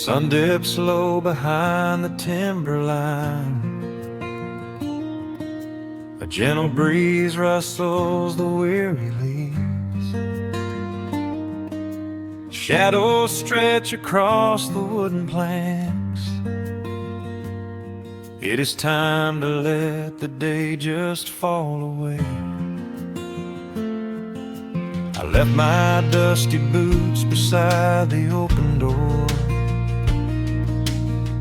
sun dips low behind the timberline. A gentle breeze rustles the weary leaves. Shadows stretch across the wooden planks. It is time to let the day just fall away. I left my dusty boots beside the open door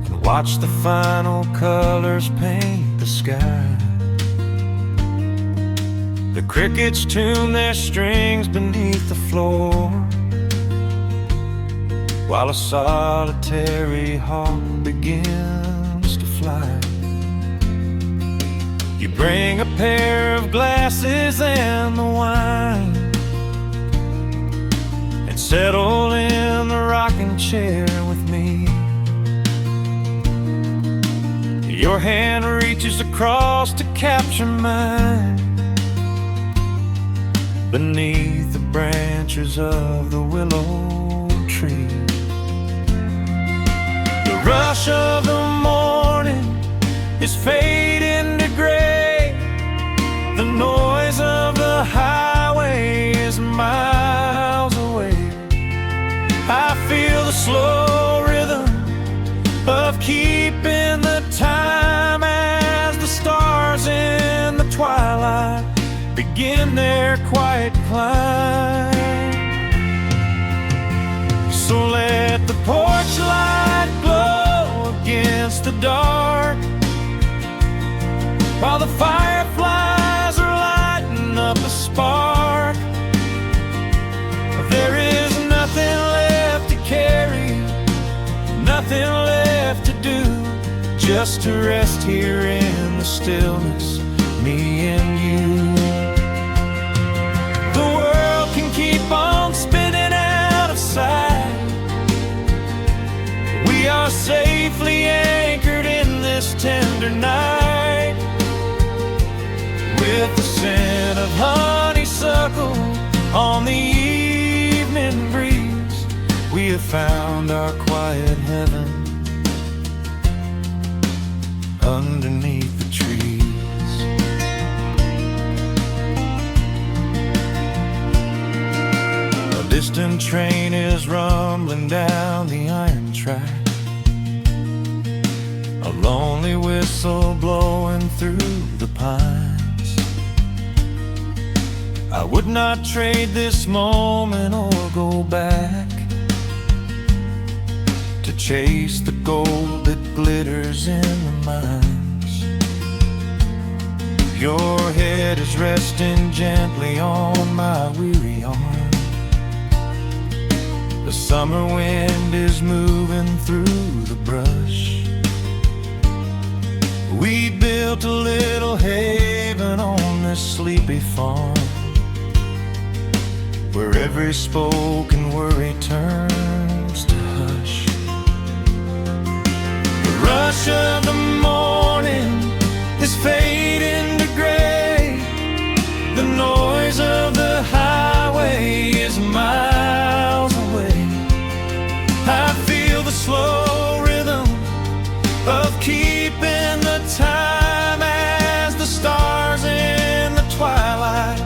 and watched the final colors paint the sky. The crickets tune their strings beneath the floor, while a solitary hawk begins to fly. You bring a pair of glasses and the wine, and settle in the rocking chair with me. Your hand reaches across to capture mine, beneath the branches of the willow tree. The rush of the morning is fading to gray. The noise of the highway is miles away. I feel the slow rhythm of keeping the time as the stars in the twilight begin their quiet climb. So let the porch light glow against the dark, while the fireflies are lighting up a spark. There is nothing left to carry, nothing left to do, just to rest here in the stillness, me and you. The world can keep on spinning out of sight. We are safely anchored in this tender night, with the scent of honeysuckle on the evening breeze. We have found our quiet heaven underneath the trees. A distant train is rumbling down the iron track, a lonely whistle blowing through the pines. I would not trade this moment or go back to chase the gold that glitters in the mines. Your head is resting gently on my weary arm. The summer wind is moving through the brush. We built a little haven on this sleepy farm, where every spoken worry turns to hush. The rush of the morning is fading to gray. The noise of the highway is miles away. I feel the slow rhythm of keeping the time as the stars in the twilight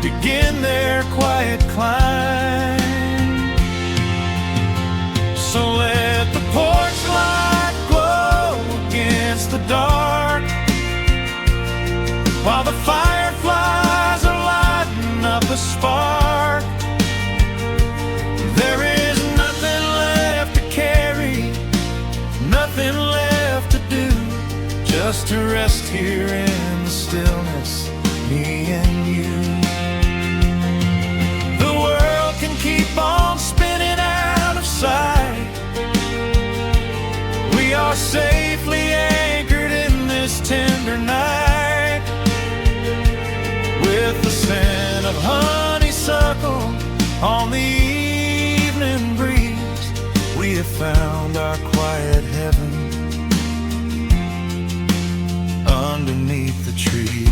begin their quiet climb. So let the porch light glow against the dark, while the fireflies are lighting up a spark. There is nothing left to carry, nothing left to do, just to rest here in the stillness, me and you. The world can keep on spinning out of sight. We are safely anchored in this tender night, with the scent of honeysuckle on the evening breeze. We have found our quiet heaven underneath the trees.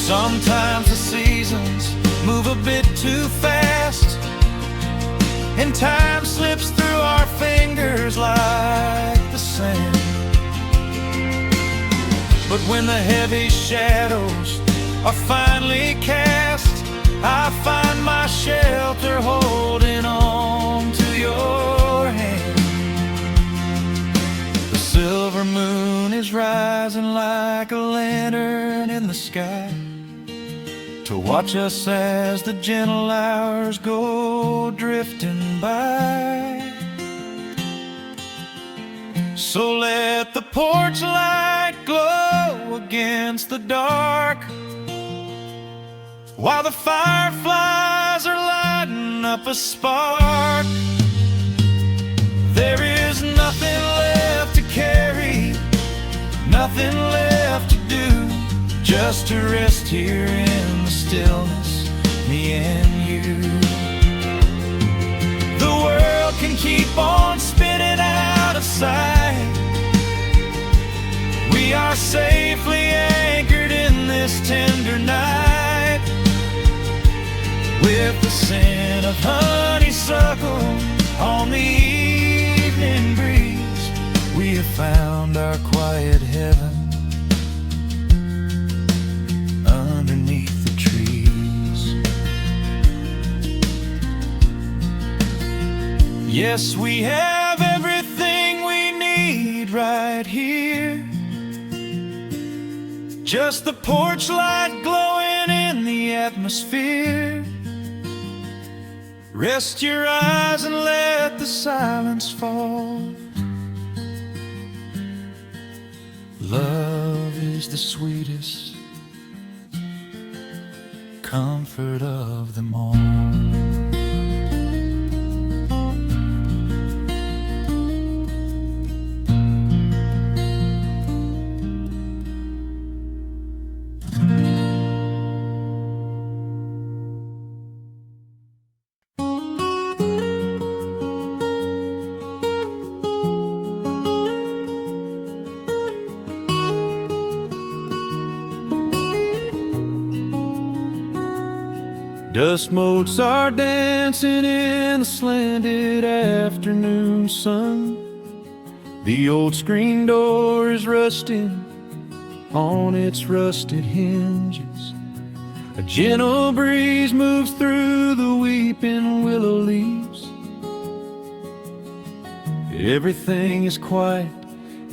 Sometimes the seasons move a bit too fast, and time slips through our fingers like the sand. But when the heavy shadows are finally cast, I find my shelter holding on to your hand. The silver moon is rising like a lantern in the sky to watch us as the gentle hours go drifting by. So let the porch light glow against the dark, while the fireflies are lighting up a spark. There is nothing left to carry, nothing left to do, just to rest here in the stillness, me and you. The world can keep on spinning out of sight. We are safely anchored in this tender night. With the scent of honeysuckle on the evening breeze, we have found our quiet heaven underneath the trees. Yes, we have everything we need right here. Just the porch light glowing in the atmosphere. Rest your eyes and let the silence fall. Love is the sweetest comfort of them all. Dust motes are dancing in the slanted afternoon sun. The old screen door is rusting on its rusted hinges. A gentle breeze moves through the weeping willow leaves. Everything is quiet,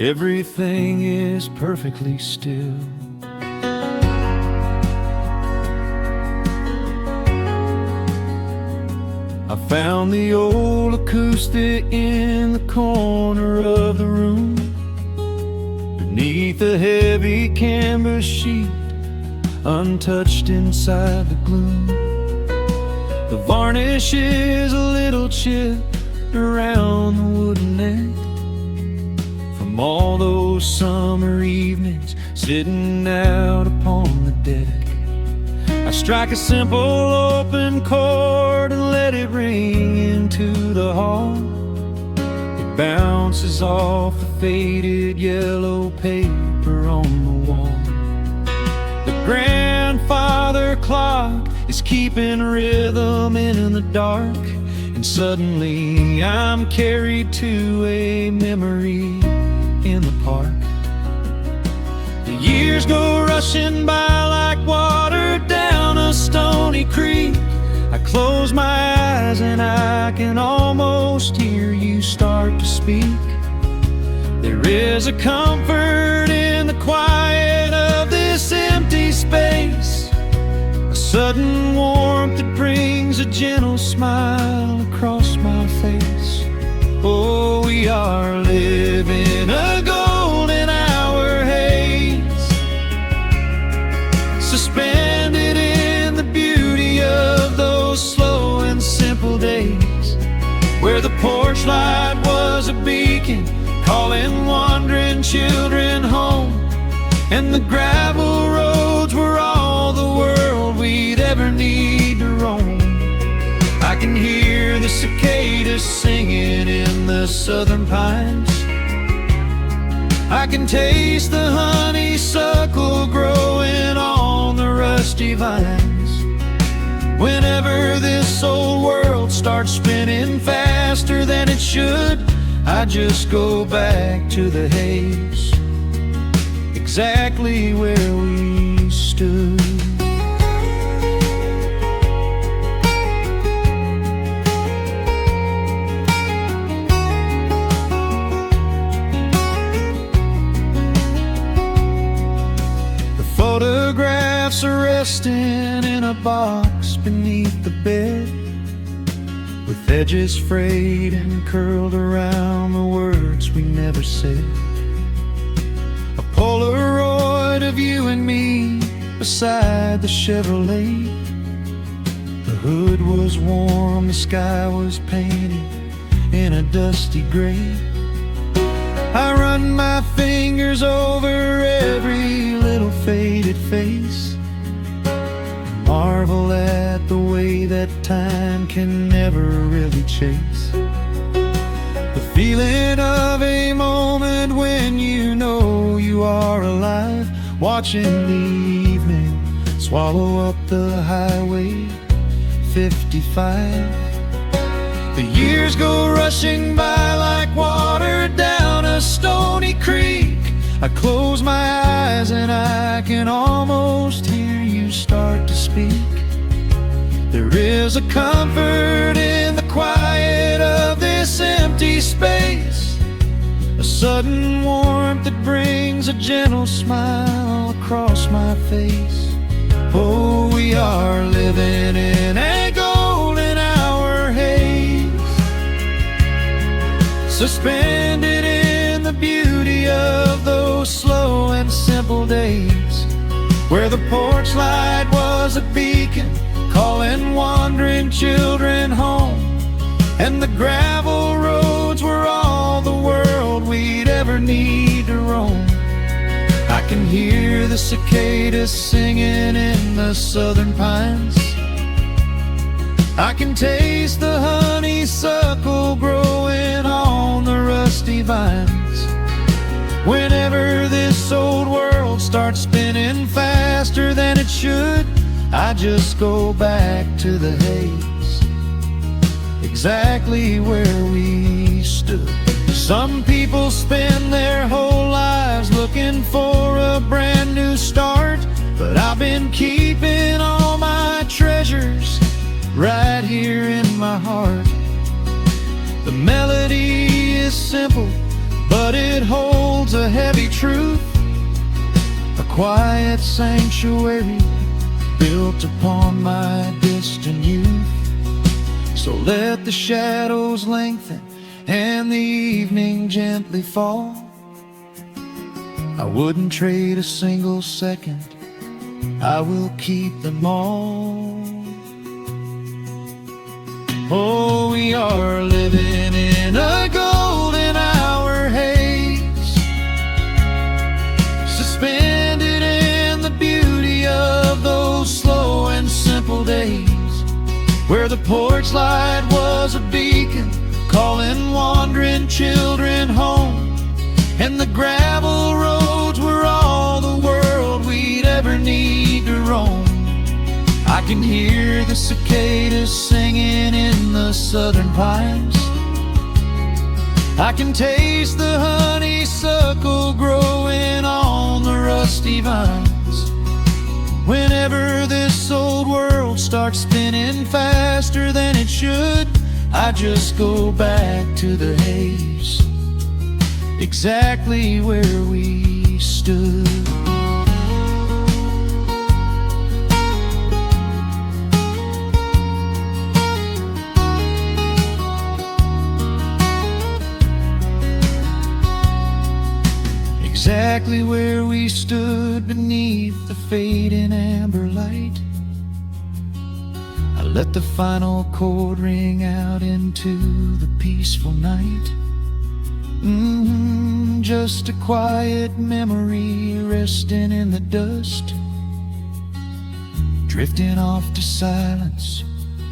everything is perfectly still. I found the old acoustic in the corner of the room, beneath a heavy canvas sheet, untouched inside the gloom. The varnish is a little chipped around the wooden neck from all those summer evenings sitting out upon the deck. I strike a simple open chord and let it ring into the hall. It bounces off the faded yellow paper on the wall. The grandfather clock is keeping rhythm in the dark, and suddenly I'm carried to a memory in the park. The years go rushing by like water down a stony creek. I close my eyes and I can almost hear you start to speak. There is a comfort in the quiet of this empty space, a sudden warmth that brings a gentle smile across my face. Oh, we are living a golden hour haze, suspended in the beauty of those slow and simple days, where the porch light was a beacon calling wandering children home, and the gravel roads were all the world we'd ever need to roam. I can hear the cicadas singing in the southern pines. I can taste the honeysuckle growing on the rusty vines. Whenever this old world world starts spinning faster than it should, I just go back to the haze, exactly where we stood. The photographs are resting in a box beneath the bed, with edges frayed and curled around the words we never said. A Polaroid of you and me beside the Chevrolet. The hood was warm, the sky was painted in a dusty gray. I run my fingers over every little faded face, marvel at the way that time can never really chase. The feeling of a moment when you know you are alive, watching the evening swallow up the highway 55. The years go rushing by like water down a stony creek. I close my eyes and I can almost hear you start to speak. There is a comfort in the quiet of this empty space, a sudden warmth that brings a gentle smile across my face. Oh, we are living in a golden hour haze, suspended in the beauty of those slow and simple days, where the porch light was a beacon calling wandering children home, and the gravel roads were all the world we'd ever need to roam. I can hear the cicadas singing in the southern pines, I can taste the honeysuckle growing on the rusty vines. Whenever this old world starts spinning faster than it should, I just go back to the haze, exactly where we stood. Some people spend their whole lives looking for a brand new start, but I've been keeping all my treasures right here in my heart. The melody is simple, but it holds a heavy truth, a quiet sanctuary built upon my distant youth. So let the shadows lengthen and the evening gently fall. I wouldn't trade a single second, I will keep them all. Oh, we are living in a golden hour haze, suspended in the beauty of those slow and simple days, where the porch light was a beacon calling wandering children home, and the gravel roads were all the world we'd ever need to roam. I can hear the cicadas singing in the southern pines, I can taste the honeysuckle growing on the rusty vines. Whenever this old world starts spinning faster than it should, I just go back to the haze, exactly where we stood. Exactly where we stood beneath the fading amber light. I let the final chord ring out into the peaceful night. Just a quiet memory resting in the dust, drifting off to silence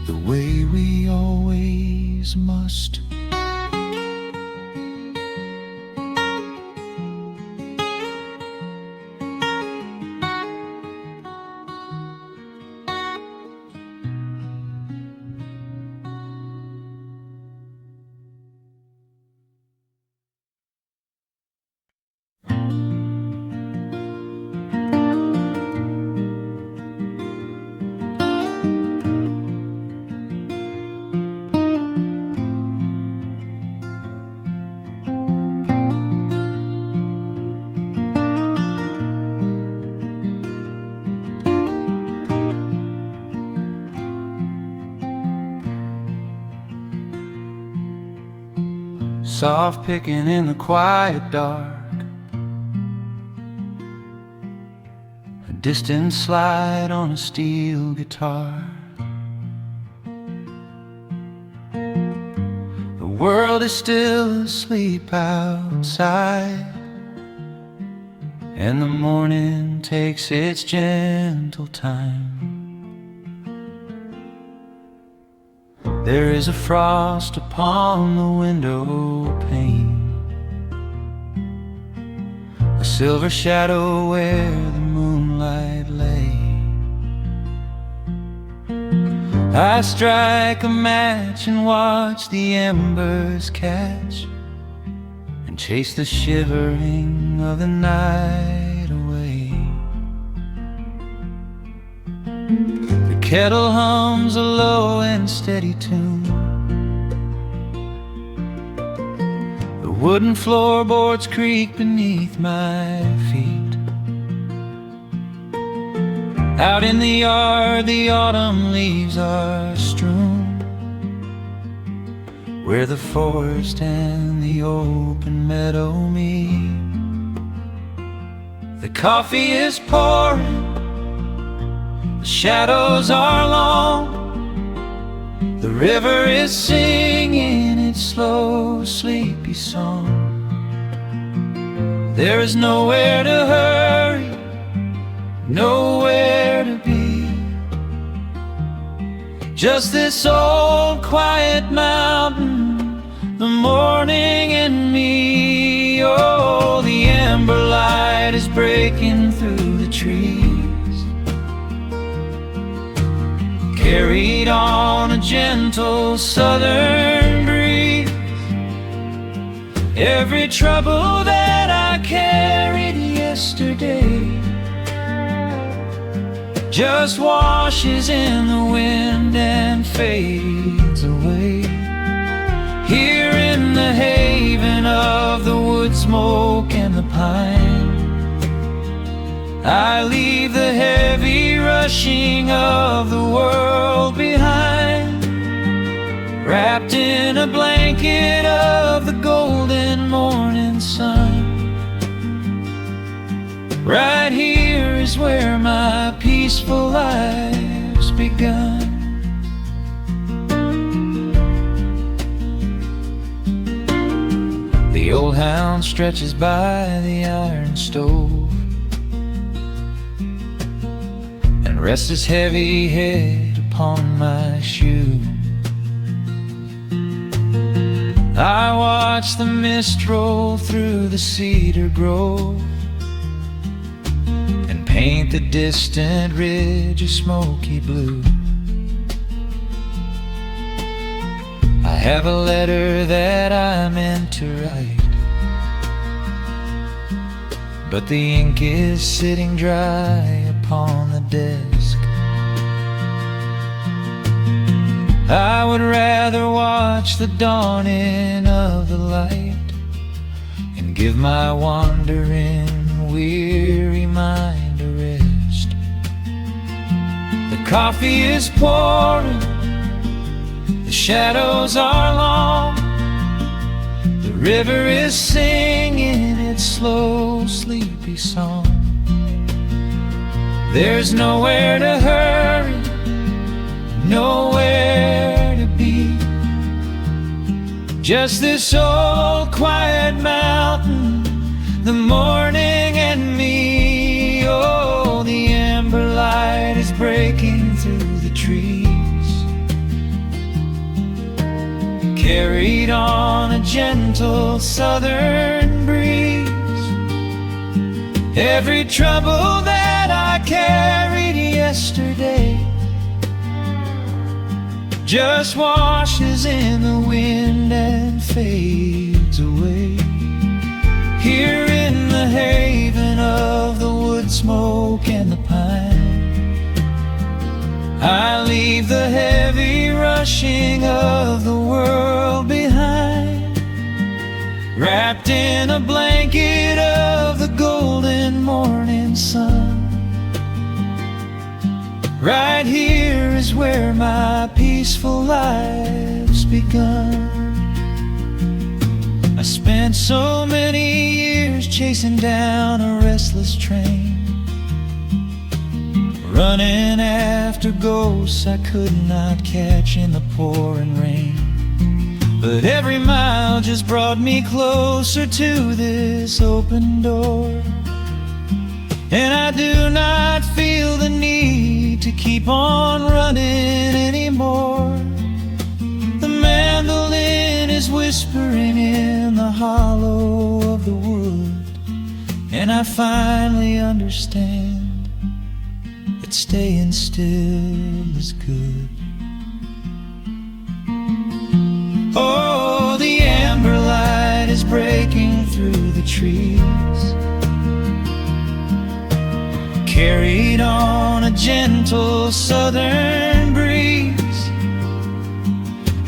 the way we always must. soft picking in the quiet dark, a distant slide on a steel guitar. The world is still asleep outside, and the morning takes its gentle time. There is a frost upon the window pane, a silver shadow where the moonlight lay. I strike a match and watch the embers catch, and chase the shivering of the night away. The kettle hums a low and steady tune, the wooden floorboards creak beneath my feet. Out in the yard the autumn leaves are strewn, where the forest and the open meadow meet. The coffee is pouring, the shadows are long, the river is singing its slow, sleepy song. There is nowhere to hurry, nowhere to be, just this old quiet mountain, the morning and me. Oh, the amber light is breaking through the trees, carried on a gentle southern breeze. Every trouble that I carried yesterday just washes in the wind and fades away. Here in the haven of the wood smoke and the pine, I leave the heavy rushing of the world behind, wrapped in a blanket of the golden morning sun. Right here is where my peaceful life's begun. The old hound stretches by the iron stove and rests his heavy head upon my shoe. I watch the mist roll through the cedar grove and paint the distant ridge a smoky blue. I have a letter that I meant to write, but the ink is sitting dry upon the desk. I would rather watch the dawning of the light and give my wandering, weary mind a rest. The coffee is pouring, the shadows are long, the river is singing its slow, sleepy song. There's nowhere to hurry, nowhere to be, just this old quiet mountain, the morning and me. Oh, the amber light is breaking through the trees, carried on a gentle southern breeze. Every trouble that I carried yesterday just washes in the wind and fades away. Here in the haven of the wood smoke and the pine, I leave the heavy rushing of the world behind, wrapped in a blanket of the golden morning sun. Right here is where my peaceful life's begun. I spent so many years chasing down a restless train, running after ghosts I could not catch in the pouring rain. But every mile just brought me closer to this open door, and I do not feel the need to keep on running anymore. The mandolin is whispering in the hollow of the wood, and I finally understand that staying still is good. Oh, the amber light is breaking through the trees, carried on a gentle southern breeze.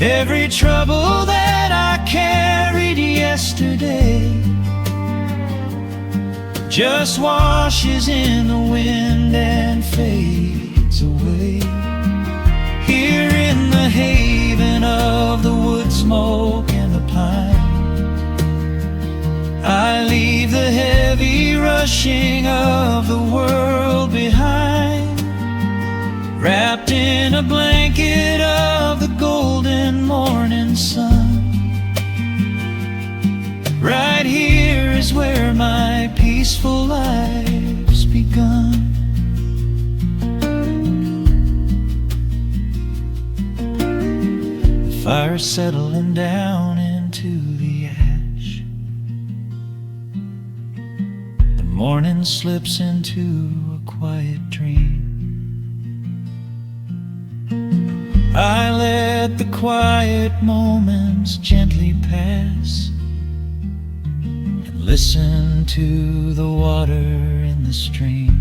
Every trouble that I carried yesterday just washes in the wind and fades away. Here in the haven of the wood smoke and the pine, I leave the heavy rushing of the world behind, wrapped in a blanket of the golden morning sun. Right here is where my peaceful life's begun. The fire's settling down into the ash, the morning slips into a quiet dream. I let the quiet moments gently pass and listen to the water in the stream.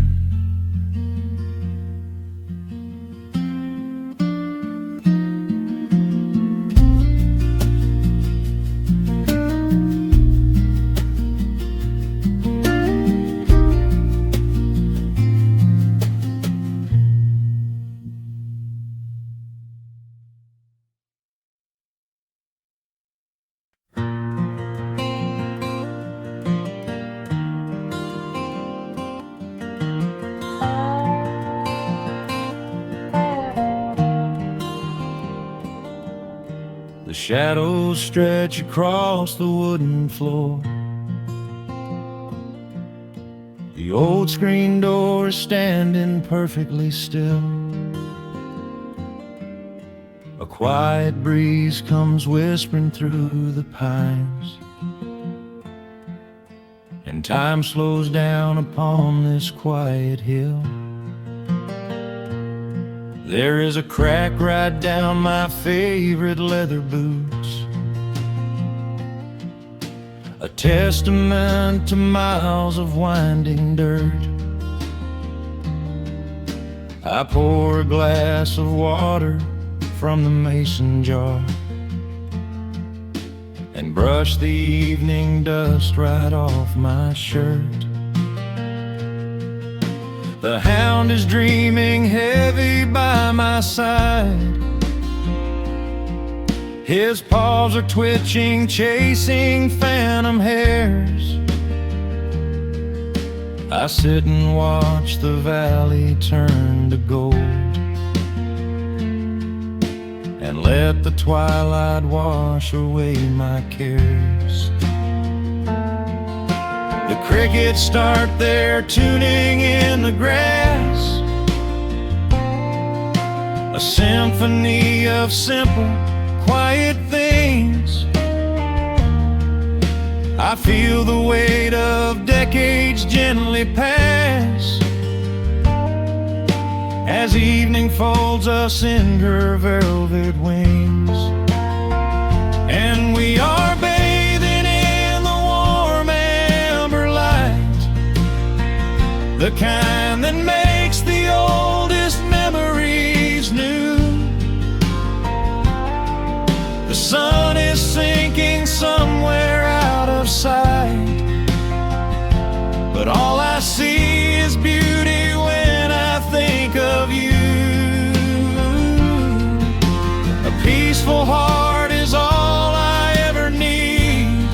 The shadows stretch across the wooden floor. The old screen door is standing perfectly still. A quiet breeze comes whispering through the pines, and time slows down upon this quiet hill. There is a crack right down my favorite leather boots, a testament to miles of winding dirt. I pour a glass of water from the mason jar and brush the evening dust right off my shirt. The hound is dreaming heavy by my side. His paws are twitching, chasing phantom hares. I sit and watch the valley turn to gold and let the twilight wash away my cares. The crickets start their tuning in the grass, a symphony of simple, quiet things. I feel the weight of decades gently pass as evening folds us in her velvet wings, and we are bathing in the warm amber light, the kind that makes the oldest memories new. The sun is sinking somewhere out of sight, but all I see is beauty when I think of you. A peaceful heart is all I ever need,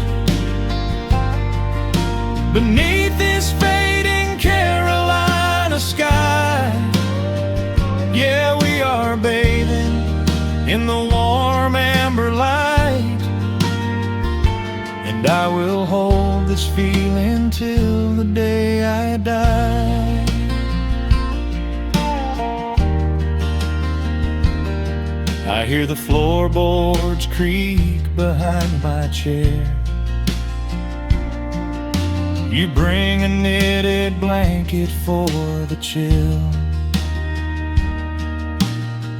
beneath this fading Carolina sky. Yeah, we are bathing in the warm amber light, and I will hold this feeling till the day I die. I hear the floorboards creak behind my chair. You bring a knitted blanket for the chill,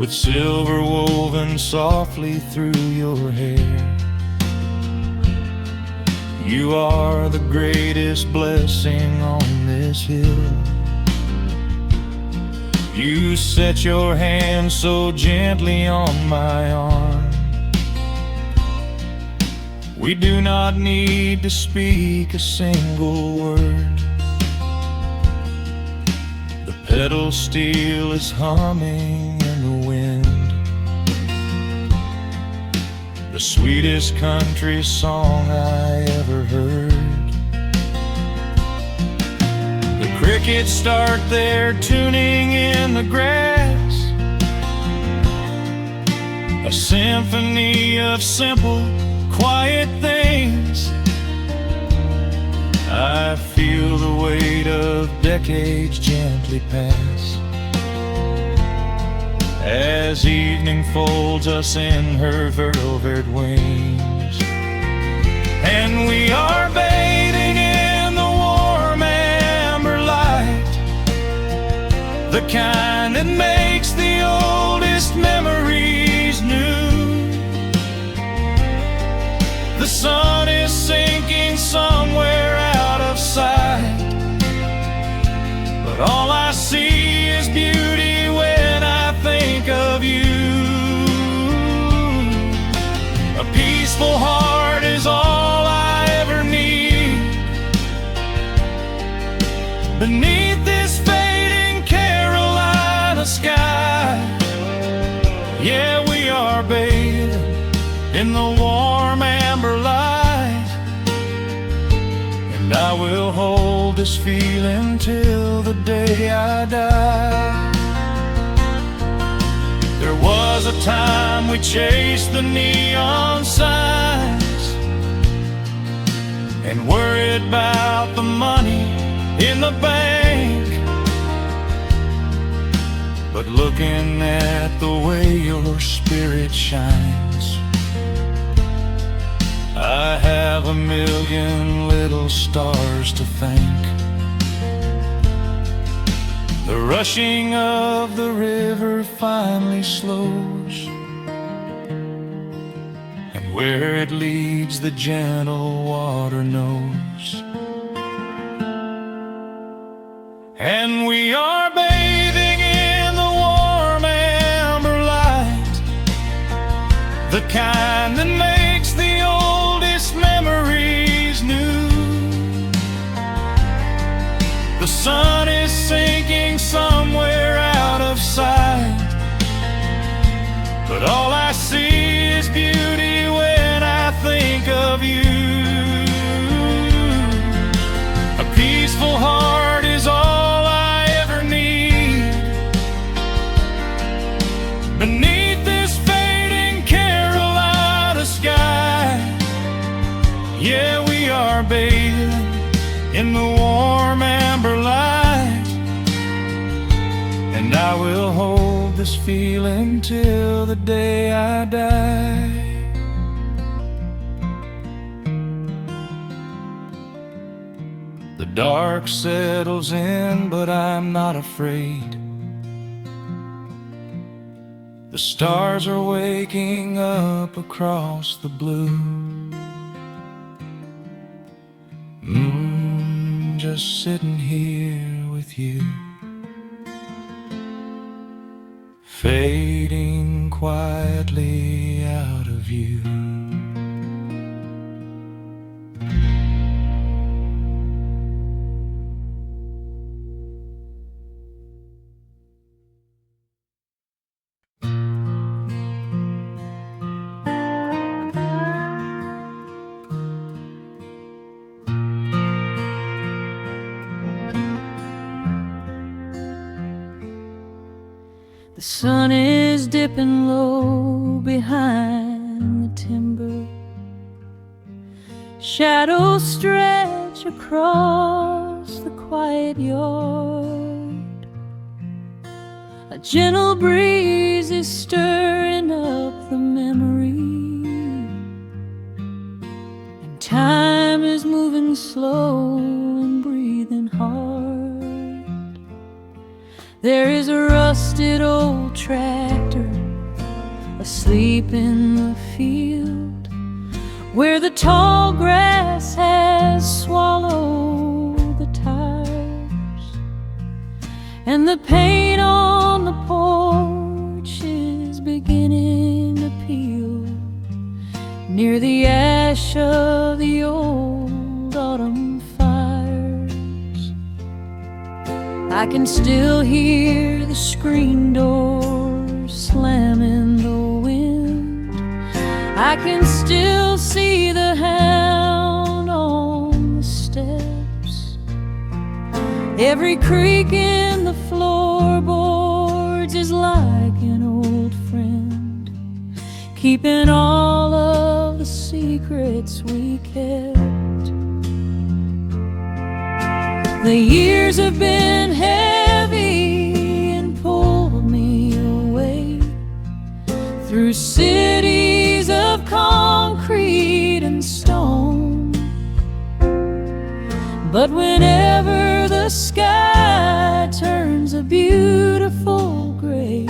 with silver woven softly through your hair. You are the greatest blessing on this hill. You set your hand so gently on my arm. We do not need to speak a single word. The pedal steel is humming in the wind, the sweetest country song I ever heard. The crickets start their tuning in the grass, a symphony of simple, quiet things. I feel the weight of decades gently pass, as evening folds us in her velvet wings. And we are bathing in the warm amber light, the kind that makes the oldest memories new. The sun is sinking somewhere out of sight, but all I see is beauty when I think of you. A peaceful heart is all I ever need, beneath this fading Carolina sky. Yeah, we are bathing in the warm amber light, and I will hold this feeling till the day I die. There was a time we chased the neon signs and worried about the money in the bank, but looking at the way your spirit shines, I have a million little stars to thank. The rushing of the river finally slows, and where it leads the gentle water knows. And we are bathing in the warm amber light, the kind that makes the oldest memories new. The sun is sinking somewhere out of sight, but all I see is beauty when I think of you. A peaceful heart is all I ever need, beneath this fading Carolina sky. Yeah, we are bathing in the warm amber light, and I will hold this feeling till the day I die. The dark settles in, but I'm not afraid. The stars are waking up across the blue. Just sitting here with you, fading quietly out of view. The sun is dipping low behind the timber. Shadows stretch across the quiet yard. A gentle breeze is stirring up the memory, and time is moving slow and breathing hard. There is a rusted old tractor asleep in the field, where the tall grass has swallowed the tires, and the paint on the porch is beginning to peel near the ash of the old autumn fires. I can still hear the screen door slam in the wind. I can still see the hound on the steps. Every creak in the floorboards is like an old friend, keeping all of the secrets we kept. The years have been heavy and pulled me away through cities of concrete and stone. But whenever the sky turns a beautiful gray,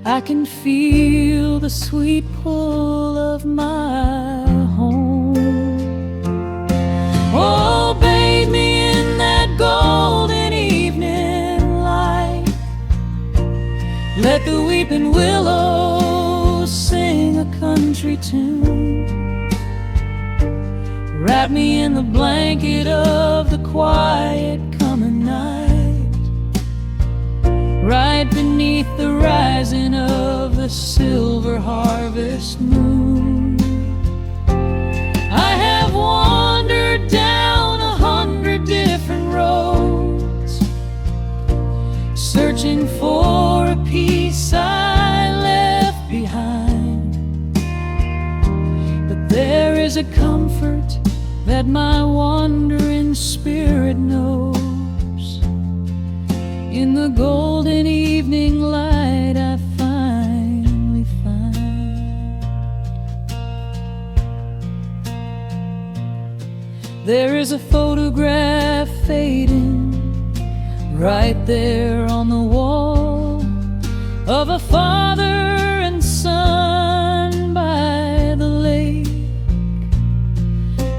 I can feel the sweet pull of my home. Oh, bathe me in that golden evening light. Let the weeping willows sing a country tune. Wrap me in the blanket of the quiet coming night, right beneath the rising of the silver harvest moon. I have wandered down 100 different roads, searching for a piece I left behind. But there is a comfort that my wandering spirit knows. In the golden evening light I finally find. There is a photograph fading right there on the wall, of a father and son by the lake.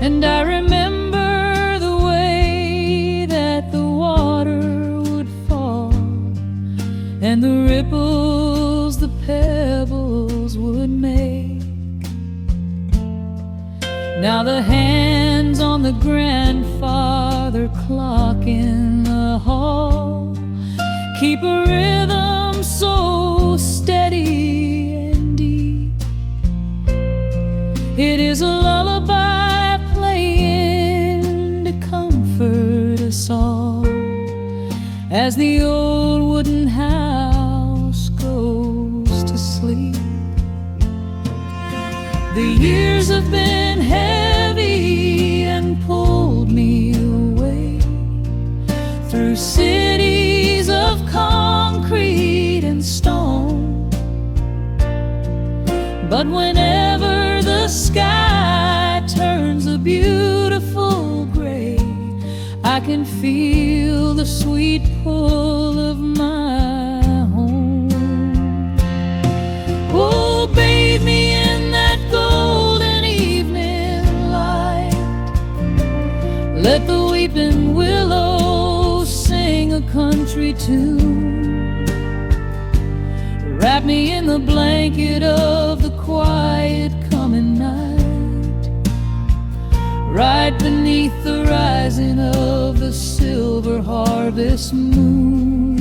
And I remember the way that the water would fall, and the ripples the pebbles would make. Now the hands on the grandfather clock in the hall keep a rhythm so steady and deep. It is a lullaby playing to comfort us all as the old wooden house goes to sleep. The years have been heavy and pulled me away through cities of concrete and stone. But whenever the sky turns a beautiful gray, I can feel the sweet pull of my home. Oh, bathe me in that golden evening light. Let the weeping willows sing a country tune. Wrap me in the blanket of the quiet coming night, right beneath the rising of the silver harvest moon.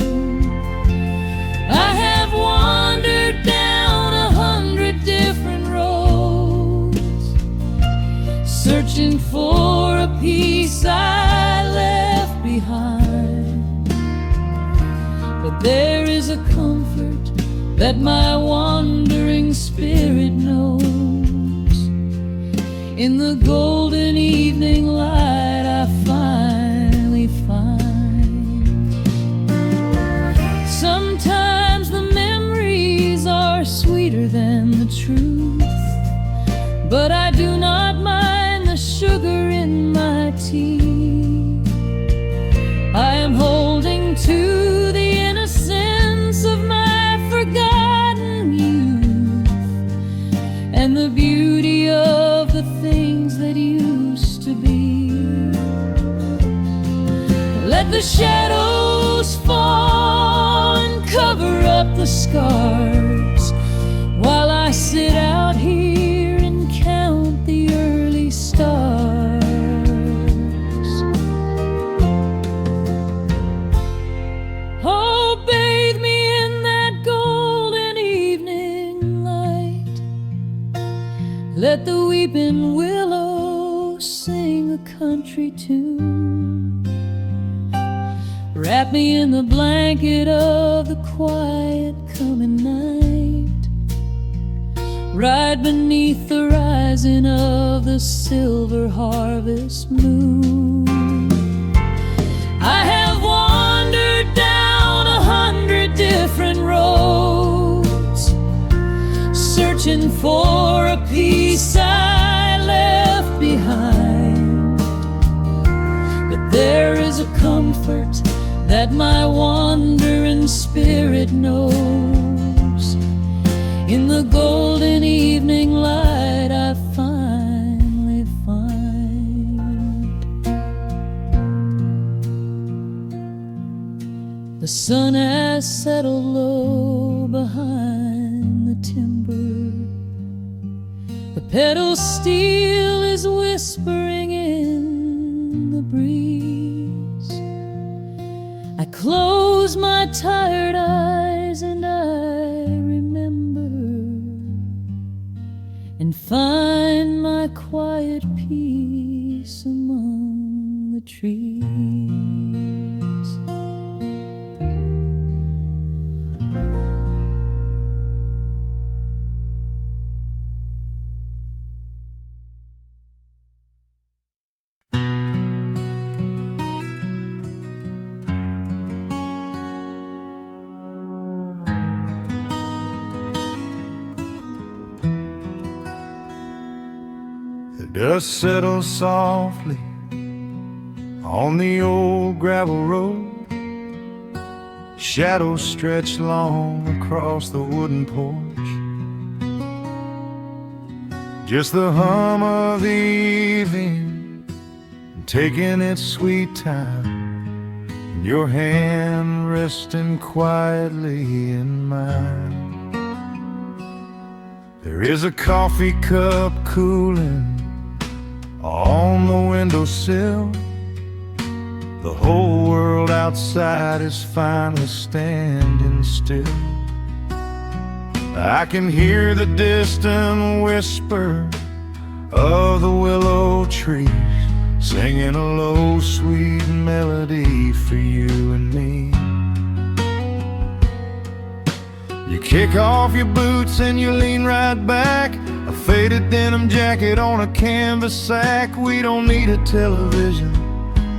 I have wandered down 100 different roads, searching for a piece I left behind. But there is a comfort that my wandering spirit knows. In the golden evening light I finally find. Sometimes the memories are sweeter than the truth, but I do not mind the sugar in my tea. I am holding to the innocence of my forgotten youth, and the beauty of the things that used to be. Let the shadows fall and cover up the scars, while I sit out here and count the early stars. Oh, bathe me in that golden evening light. Let the weeping willow sing a country tune. Wrap me in the blanket of the quiet coming night. Ride beneath the rising of the silver harvest moon. I have wandered down 100 different roads, searching for a piece I left behind. But there is a comfort that my wandering spirit knows. In the golden evening light I finally find. The sun has settled low behind the timber. The pedal steel is whispering in the breeze. I close my tired eyes and I remember, and find my quiet peace among the trees. Dust settles softly on the old gravel road. Shadows stretch long across the wooden porch. Just the hum of the evening taking its sweet time, and your hand resting quietly in mine. There is a coffee cup cooling on the windowsill. The whole world outside is finally standing still. I can hear the distant whisper of the willow trees, singing a low sweet melody for you and me. You kick off your boots and you lean right back, a faded denim jacket on a canvas sack. We don't need a television,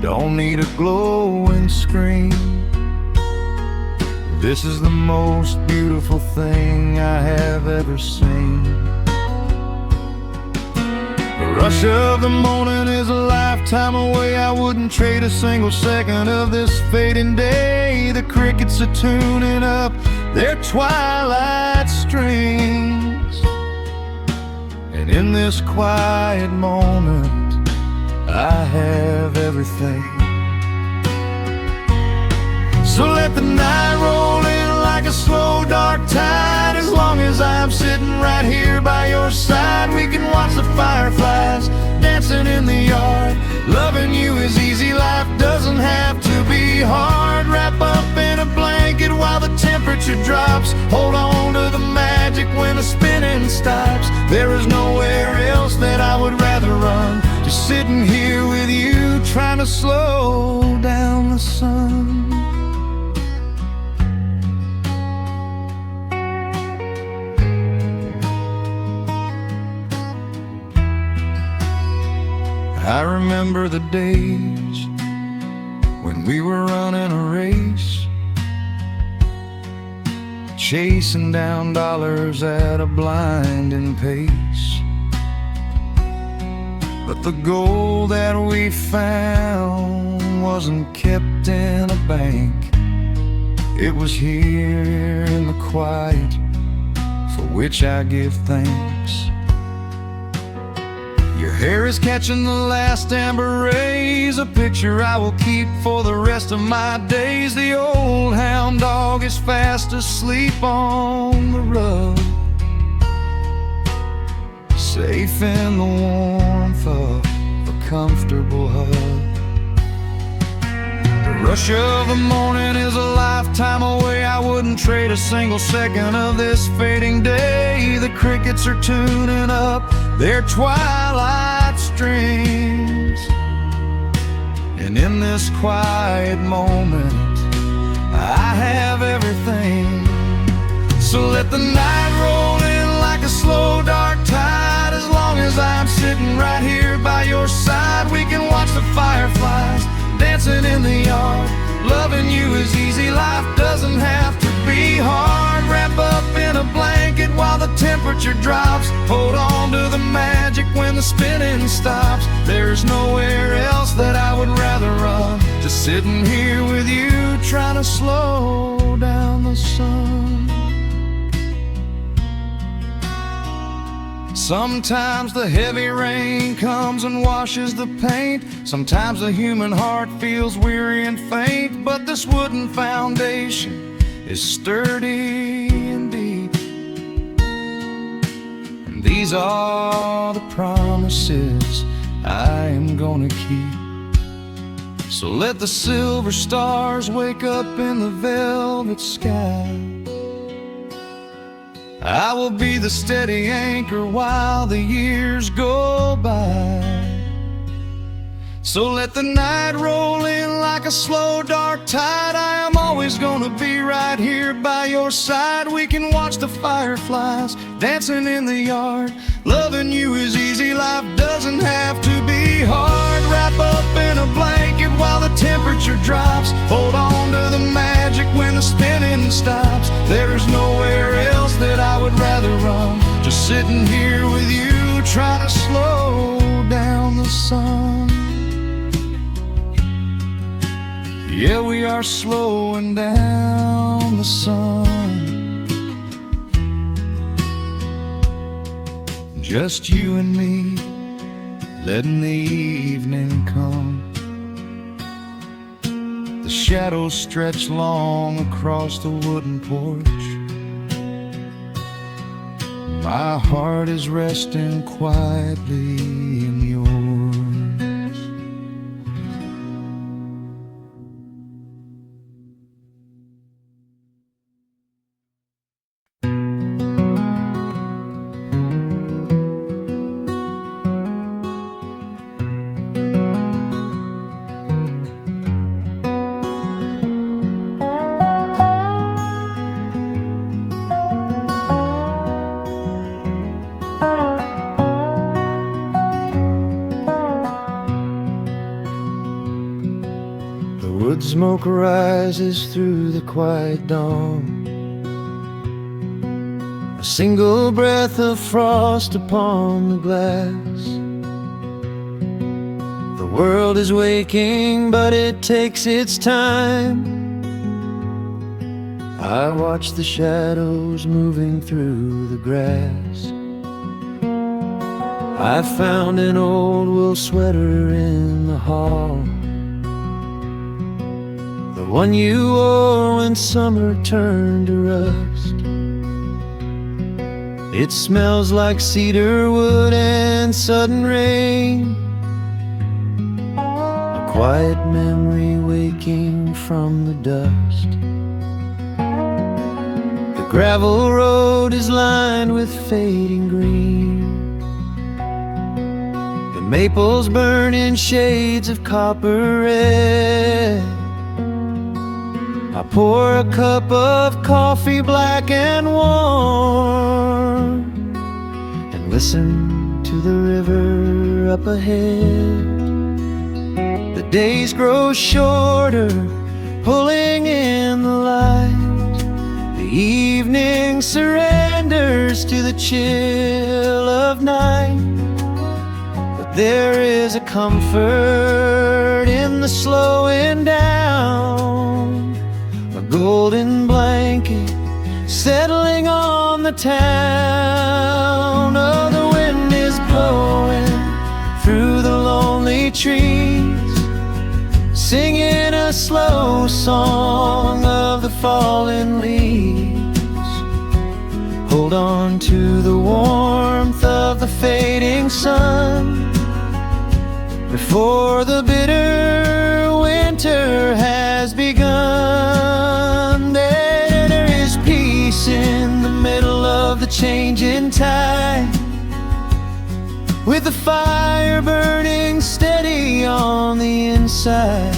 don't need a glowing screen. This is the most beautiful thing I have ever seen. The rush of the morning is a lifetime away. I wouldn't trade a single second of this fading day. The crickets are tuning up their twilight strings, and in this quiet moment I have everything. So let the night roll in like a slow dark tide. As long as I'm sitting right here by your side, we can watch the fireflies dancing in the yard. Loving you is easy, life doesn't have to be hard. Wrap up in a blanket while the temperature drops. Hold on to the magic when the spinning stops. There is nowhere else that I would rather run, just sitting here with you, trying to slow down the sun. I remember the days when we were running a race, chasing down dollars at a blinding pace. But the gold that we found wasn't kept in a bank. It was here in the quiet, for which I give thanks. Your hair is catching the last amber rays, a picture I will keep for the rest of my days. The old hound dog is fast asleep on the rug, safe in the warmth of a comfortable hug. The rush of the morning is a lifetime away. I wouldn't trade a single second of this fading day. The crickets are tuning up their twilight strings, and in this quiet moment I have everything. So let the night roll in like a slow dark tide. As long as I'm sitting right here by your side, we can watch the fireflies dancing in the yard. Loving you is easy, life doesn't have to be hard. Wrap up in a blanket while the temperature drops. Hold on to the magic when the spinning stops. There's nowhere else that I would rather run, just sitting here with you, trying to slow down the sun. Sometimes the heavy rain comes and washes the paint. Sometimes the human heart feels weary and faint. But this wooden foundation is sturdy and deep, and these are the promises I am gonna keep. So let the silver stars wake up in the velvet sky. I will be the steady anchor while the years go by. So let the night roll in like a slow dark tide. I am always gonna be right here by your side. We can watch the fireflies dancing in the yard. Loving you is easy, life doesn't have to be hard. Wrap up in a blanket while the temperature drops. Hold on to the magic when the spinning stops. There's nowhere else that I would rather run, just sitting here with you, trying to slow down the sun. Yeah, we are slowing down the sun. Just you and me, letting the evening come. The shadows stretch long across the wooden porch. My heart is resting quietly in yours. Wood smoke rises through the quiet dawn. A single breath of frost upon the glass. The world is waking, but it takes its time. I watch the shadows moving through the grass. I found an old wool sweater in the hall, the one you wore when summer turned to rust. It smells like cedar wood and sudden rain, a quiet memory waking from the dust. The gravel road is lined with fading green. The maples burn in shades of copper red. I pour a cup of coffee black and warm, and listen to the river up ahead. Days grow shorter, pulling in the light. The evening surrenders to the chill of night. But there is a comfort in the slowing down, a golden blanket settling on the town. Oh, the wind is blowing through the lonely trees, singing a slow song of the fallen leaves. Hold on to the warmth of the fading sun before the bitter winter has begun. There is peace in the middle of the changing tide, with the fire burning steady on the inside.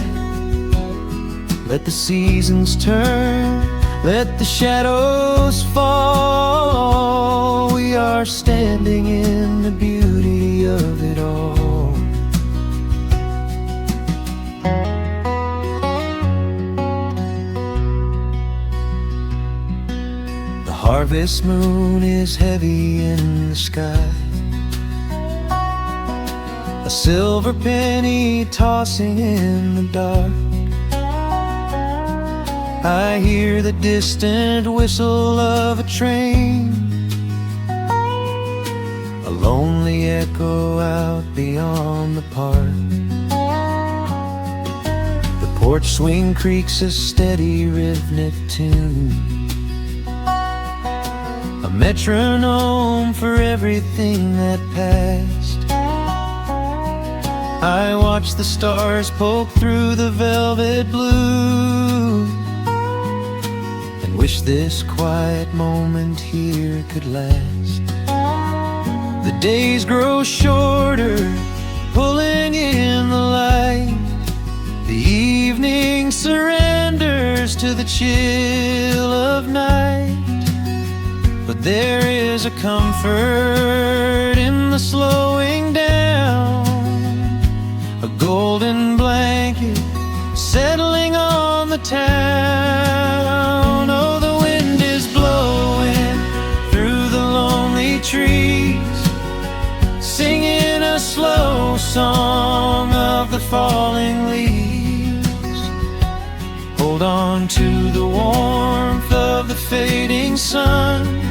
Let the seasons turn, let the shadows fall. We are standing in the beauty of it all. The harvest moon is heavy in the sky, a silver penny tossing in the dark. I hear the distant whistle of a train, a lonely echo out beyond the park. The porch swing creaks a steady rhythmic tune, a metronome for everything that passed. I watch the stars poke through the velvet blue, and wish this quiet moment here could last. The days grow shorter, pulling in the light. The evening surrenders to the chill of night. But there is a comfort in the slowing down, a golden blanket settling on the town. Oh, the wind is blowing through the lonely trees, singing a slow song of the falling leaves. Hold on to the warmth of the fading sun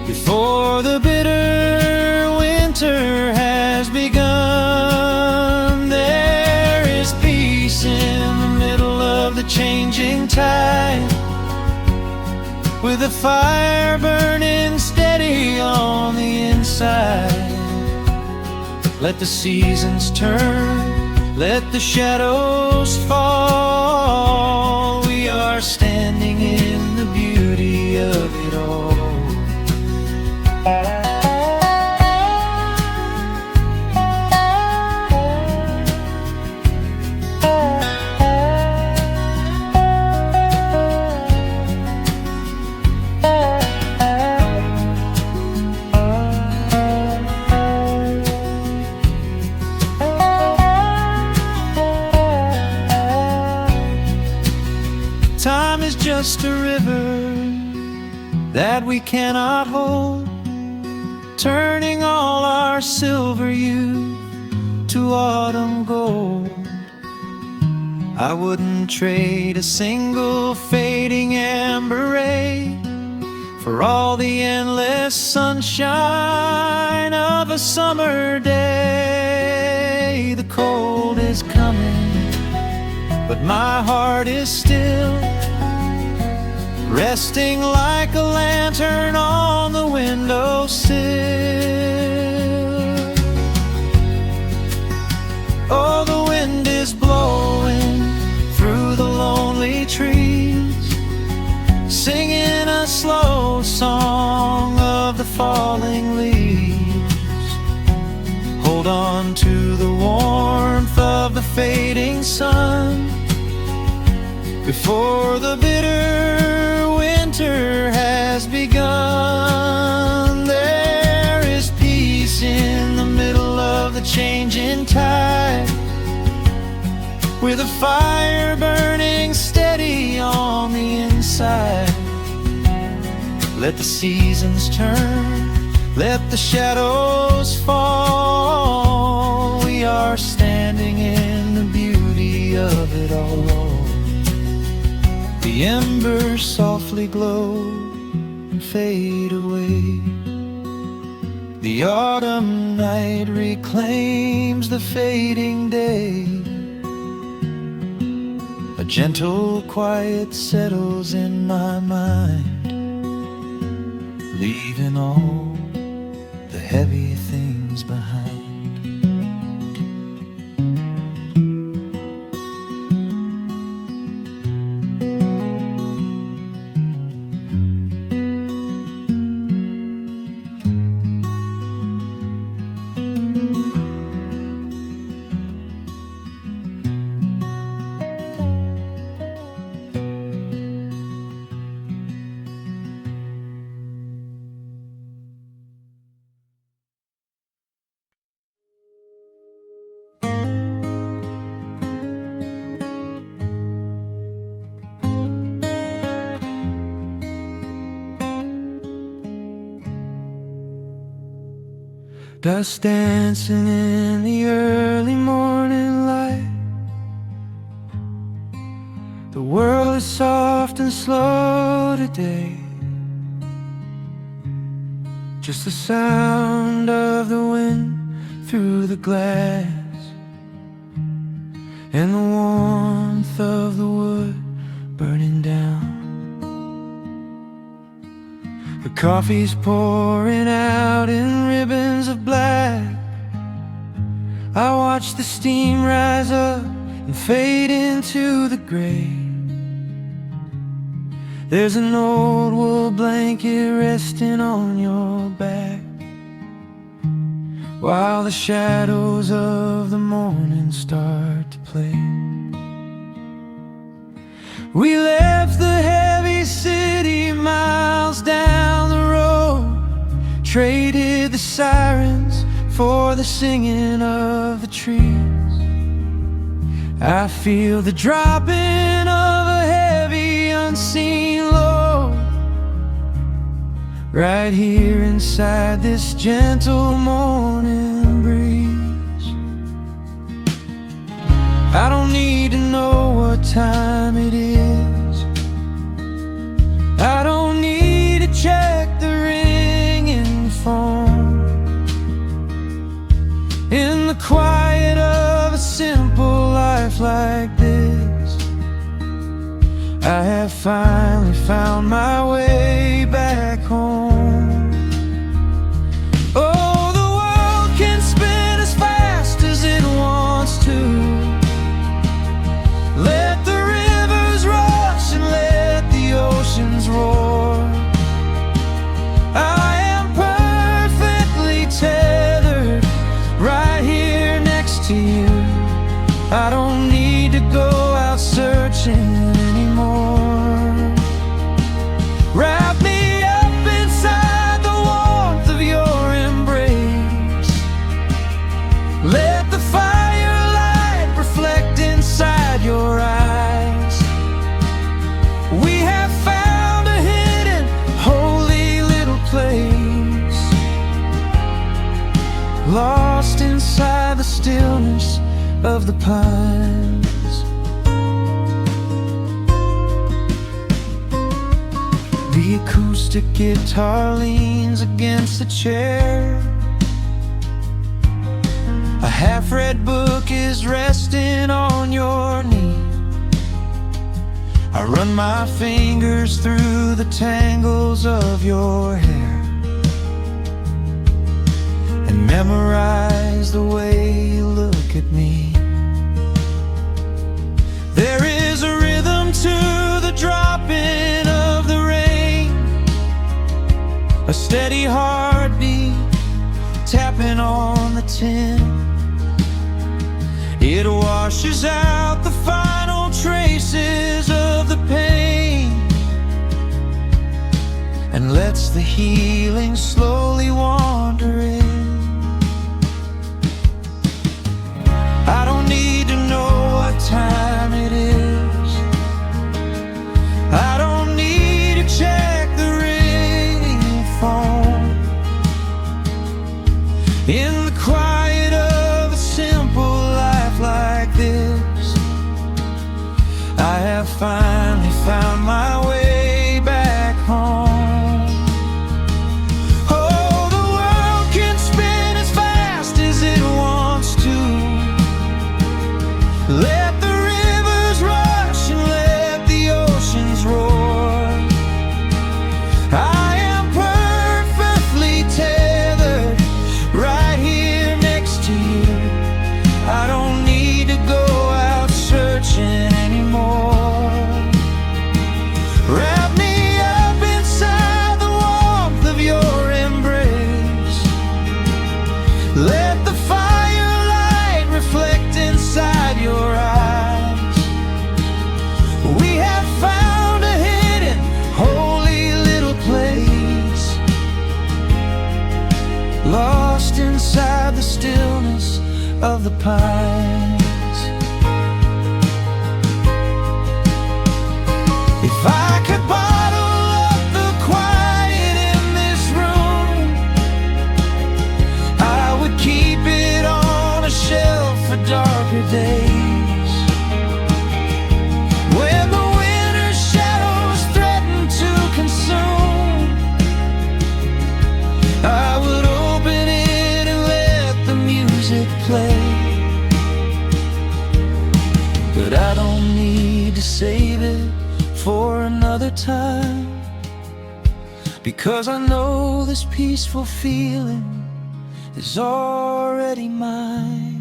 before the bitter winter has begun. There is peace in the middle of the changing tide, with the fire burning steady on the inside. Let the seasons turn, let the shadows fall. We are standing in the beauty of it all. Time is just a river that we cannot hold, turning all our silver youth to autumn gold. I wouldn't trade a single fading amber ray for all the endless sunshine of a summer day. The cold is coming, but my heart is still resting like a lantern on the windowsill. Oh, the wind is blowing through the lonely trees, singing a slow song of the falling leaves. Hold on to the warmth of the fading sun before the bitter winter has begun. There is peace in the middle of the changing tide, with a fire burning steady on the inside. Let the seasons turn, let the shadows fall. We are standing in the beauty of it all. The embers softly glow and fade away. The autumn night reclaims the fading day. A gentle quiet settles in my mind, leaving all the heavy things behind. Dust dancing in the early morning light. The world is soft and slow today. Just the sound of the wind through the glass, and the warmth of the wood burning down. The coffee's pouring out in ribbons of black. I watch the steam rise up and fade into the gray. There's an old wool blanket resting on your back, while the shadows of the morning start to play. We left the heavy city miles down the road, traded the sirens for the singing of the trees. I feel the dropping of a heavy unseen load right here inside this gentle morning breeze. I don't need to know what time it is. I don't need to check the ringing phone. In the quiet of a simple life like this, I have finally found my way back home. Oh, the world can spin as fast as it wants to. Let the rivers rush and let the oceans roar. I am perfectly tethered right here next to you. I don't need to go out searching anymore. Wrap me up inside the warmth of your embrace. Let the firelight reflect inside your eyes. We have found a hidden, holy little place, lost inside the stillness of the pines. The acoustic guitar leans against the chair. A half-read book is resting on your knee. I run my fingers through the tangles of your hair and memorize the way you look at me. There is a rhythm to the dropping of the rain, a steady heartbeat tapping on the tin. It washes out the final traces of the pain and lets the healing slowly wander in. I don't need to know what time have finally found my way back home. Oh, the world can spin as fast as it wants to. Let the rivers rush and let the oceans roar. I am perfectly tethered right here next to you. I don't need to go out searching anymore. Wrap me up inside the warmth of your embrace. Let the firelight reflect inside your eyes. We have found a hidden, holy little place, lost inside the stillness of the pines. If I could bottle up the quiet in this room, I would keep it on a shelf for darker days. When the winter shadows threaten to consume, I would open it and let the music play. But I don't need to save it for another time, because I know this peaceful feeling is already mine.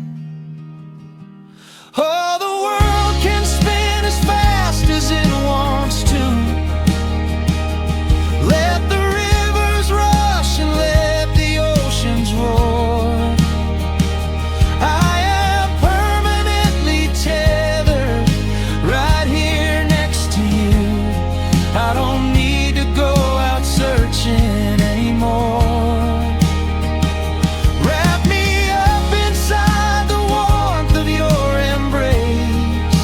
Oh, the world can spin as fast as it wants to. Let the rivers rush and let the oceans roar. I am permanently tethered right here next to you. I don't need to go out searching anymore. Wrap me up inside the warmth of your embrace.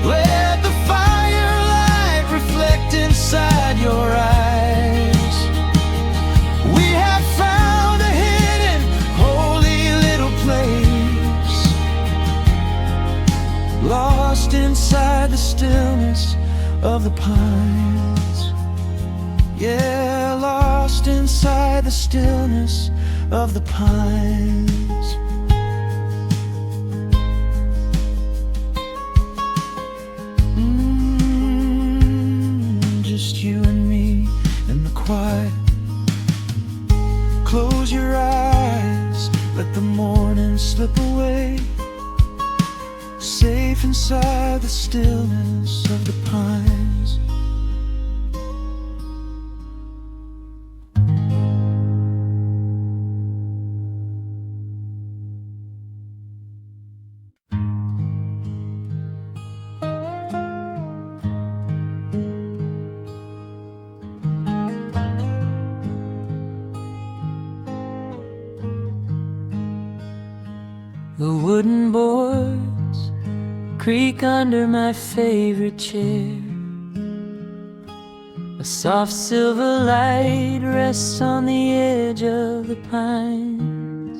Let the firelight reflect inside your eyes. We have found a hidden, holy little place, lost inside the stillness of the pines. Yeah, lost inside the stillness of the pines. Just you and me in the quiet. Close your eyes, let the morning slip away, safe inside the stillness of the pines. The wooden boards creak under my favorite chair. A soft silver light rests on the edge of the pines.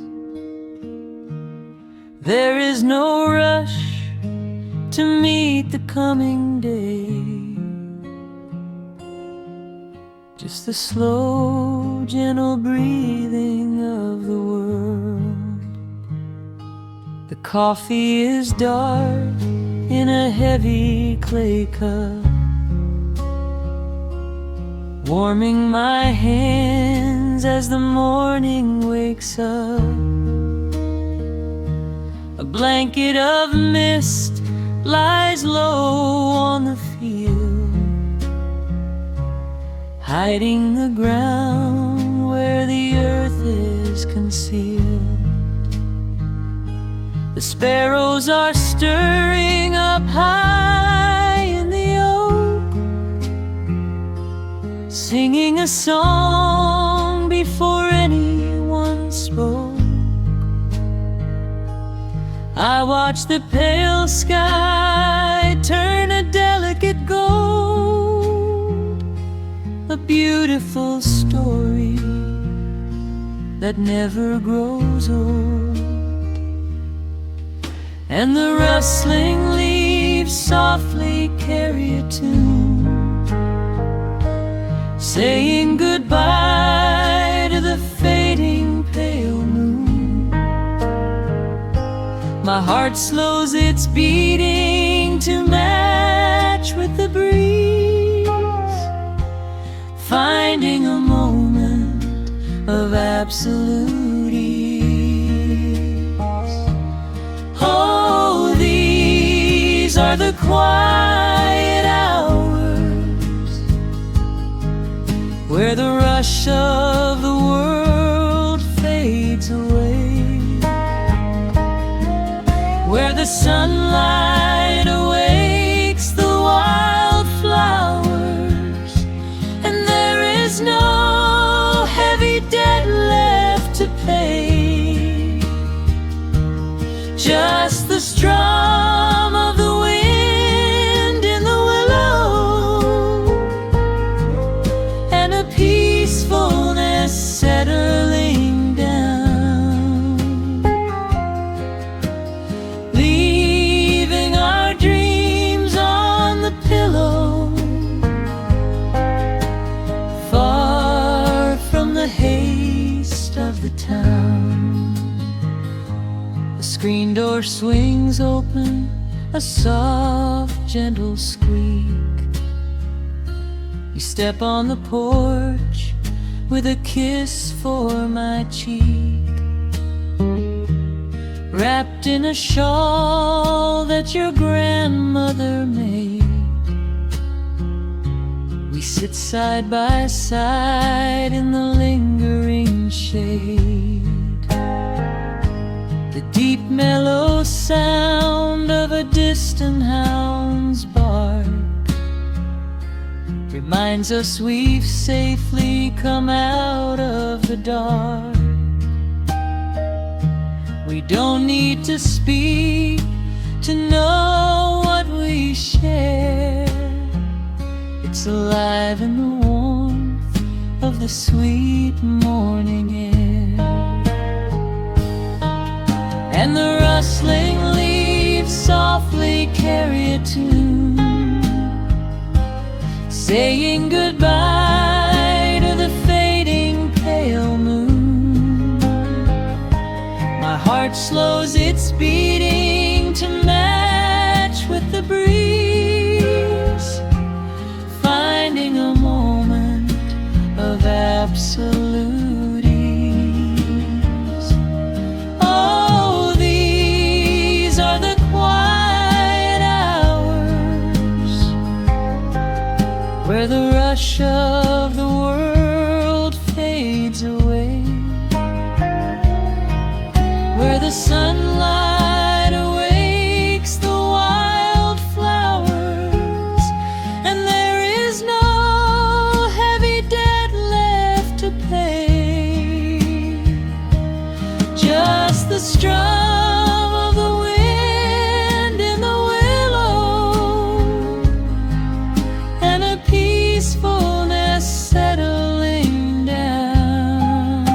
There is no rush to meet the coming day, just the slow, gentle breathing of the world. The coffee is dark in a heavy clay cup, warming my hands as the morning wakes up. A blanket of mist lies low on the field, hiding the ground where the earth is concealed. The sparrows are stirring up high in the oak, singing a song before anyone spoke. I watch the pale sky turn a delicate gold, a beautiful story that never grows old. And the rustling leaves leaves softly carry a tune, saying goodbye to the fading pale moon. My heart slows its beating to match with the breeze, finding a moment of absolute ease. Oh, these are the quiet hours where the rush of the world fades away, where the sunlight awakes the wildflowers, and there is no heavy debt left to pay, just the strum of the wind in the willow, and a peacefulness settling down, leaving our dreams on the pillow, far from the haste of the town. The screen door swings open, a soft, gentle squeak. You step on the porch with a kiss for my cheek, wrapped in a shawl that your grandmother made. We sit side by side in the lingering shade. The deep mellow sound of a distant hound's bark reminds us we've safely come out of the dark. We don't need to speak to know what we share. It's alive in the warmth of the sweet morning air, and the rustling leaves softly carry a tune, saying goodbye to the fading pale moon. My heart slows its beating to match with the breeze, finding a moment of absolute ease. Oh, these are the quiet hours where the rush of the world fades away, where the sunlight awakes the wildflowers, and there is no heavy debt left to pay, just the strum of the wind in the willow, and a peacefulness settling down,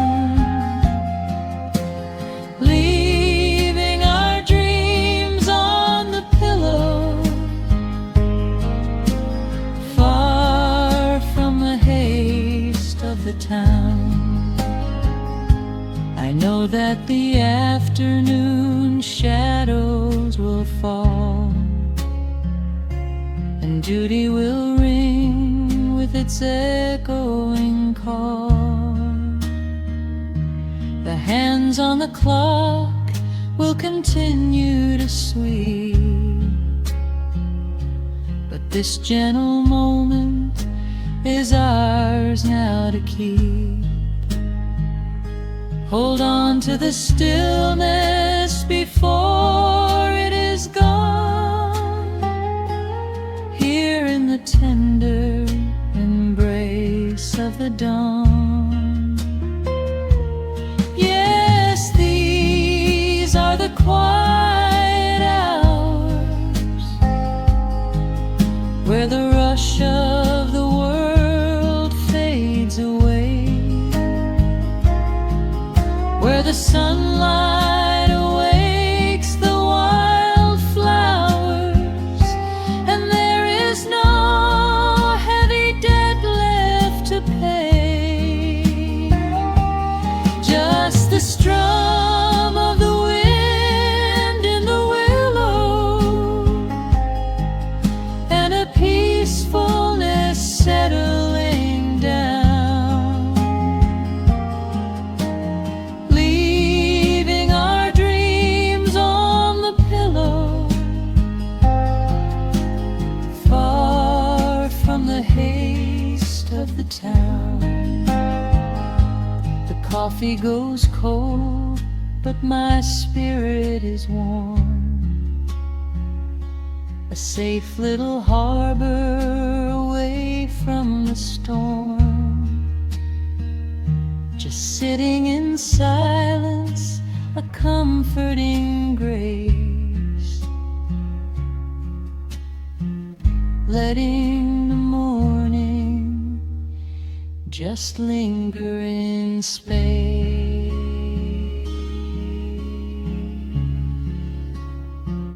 leaving our dreams on the pillow, far from the haste of the town. I know that the afternoon shadows will fall, and duty will ring with its echoing call. The hands on the clock will continue to sweep, but this gentle moment is ours now to keep. Hold on to the stillness before it is gone, here in the tender embrace of the dawn. Yes, these are the quiet hours where the rush of the world fades away, where the sunlight awakes the wildflowers, coffee goes cold, but my spirit is warm. A safe little harbor away from the storm. Just sitting in silence, a comforting grace, letting the morning just linger in space.